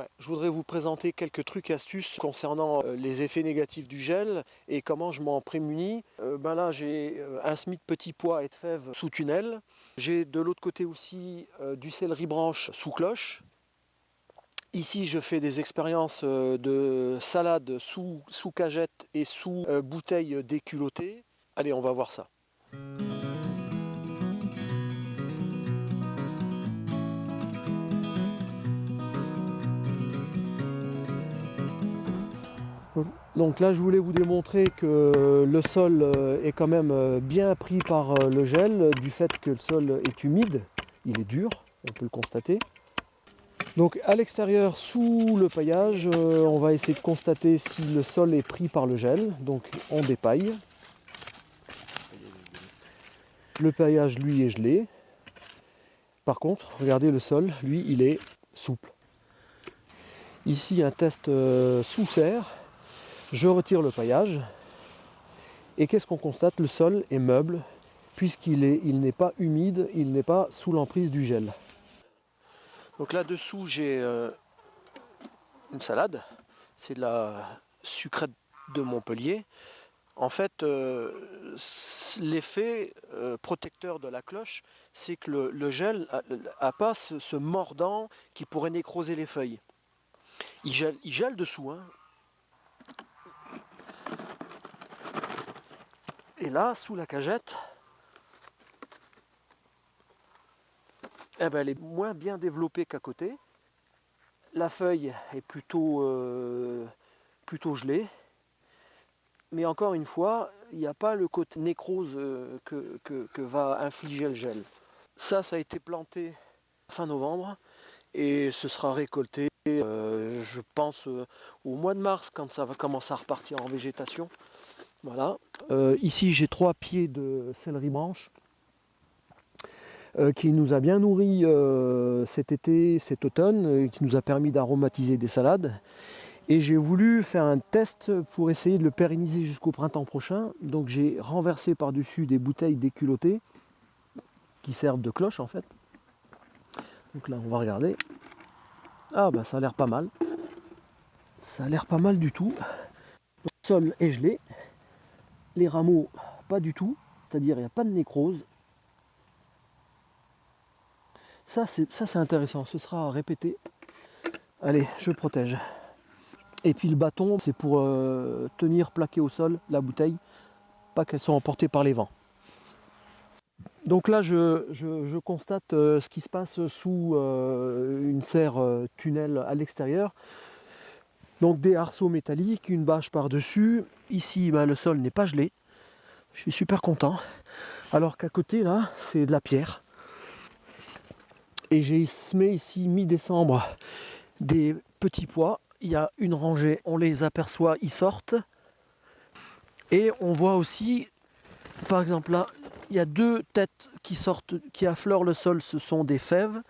Ouais, je voudrais vous présenter quelques trucs et astuces concernant les effets négatifs du gel et comment je m'en prémunis. Là, j'ai un SMIC petit pois et de fèves sous tunnel. J'ai de l'autre côté aussi du céleri branche sous cloche. Ici, je fais des expériences de salade sous cagette et sous bouteille déculottée. Allez, on va voir ça. Donc là, je voulais vous démontrer que le sol est quand même bien pris par le gel, du fait que le sol est humide, il est dur, on peut le constater. Donc à l'extérieur, sous le paillage, on va essayer de constater si le sol est pris par le gel. Donc on dépaille. Le paillage, lui, est gelé. Par contre, regardez le sol, lui, il est souple. Ici, un test sous serre. Je retire le paillage. Et qu'est-ce qu'on constate? Le sol est meuble, puisqu'il n'est pas humide, il n'est pas sous l'emprise du gel. Donc là-dessous, j'ai une salade. C'est de la sucrète de Montpellier. En fait, l'effet protecteur de la cloche, c'est que le gel n'a pas ce mordant qui pourrait nécroser les feuilles. Il gèle dessous, hein. Et là, sous la cagette, elle est moins bien développée qu'à côté. La feuille est plutôt gelée. Mais encore une fois, il n'y a pas le côté nécrose que va infliger le gel. Ça a été planté fin novembre et ce sera récolté, je pense, au mois de mars, quand ça va commencer à repartir en végétation. Voilà. Ici, j'ai 3 pieds de céleri branche qui nous a bien nourris cet été, cet automne, qui nous a permis d'aromatiser des salades. Et j'ai voulu faire un test pour essayer de le pérenniser jusqu'au printemps prochain. Donc j'ai renversé par-dessus des bouteilles déculottées qui servent de cloche en fait. Donc là on va regarder. Ah bah ça a l'air pas mal. Ça a l'air pas mal du tout. Le sol est gelé. Les rameaux pas du tout. C'est-à-dire il n'y a pas de nécrose. Ça c'est intéressant. Ce sera à répéter. Allez, je protège. Et puis le bâton, c'est pour tenir plaqué au sol la bouteille, pas qu'elle soit emportée par les vents. Donc là, je constate ce qui se passe sous une serre tunnel à l'extérieur. Donc des arceaux métalliques, une bâche par-dessus. Ici, le sol n'est pas gelé. Je suis super content. Alors qu'à côté, là, c'est de la pierre. Et j'ai semé ici, mi-décembre, des petits pois. Il y a une rangée, on les aperçoit, ils sortent. Et on voit aussi, par exemple là, il y a 2 têtes qui sortent, qui affleurent le sol, ce sont des fèves.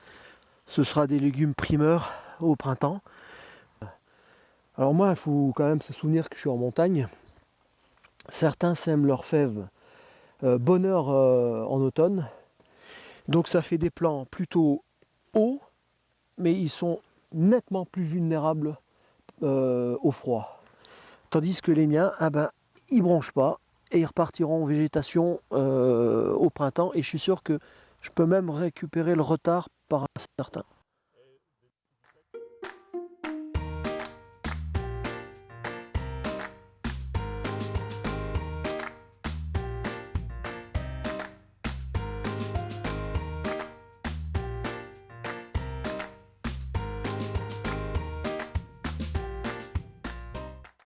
Ce sera des légumes primeurs au printemps. Alors moi, il faut quand même se souvenir que je suis en montagne. Certains sèment leurs fèves bonheur en automne. Donc ça fait des plants plutôt hauts, mais ils sont nettement plus vulnérables au froid. Tandis que les miens, ils bronchent pas et ils repartiront en végétation au printemps. Et je suis sûr que je peux même récupérer le retard par certains.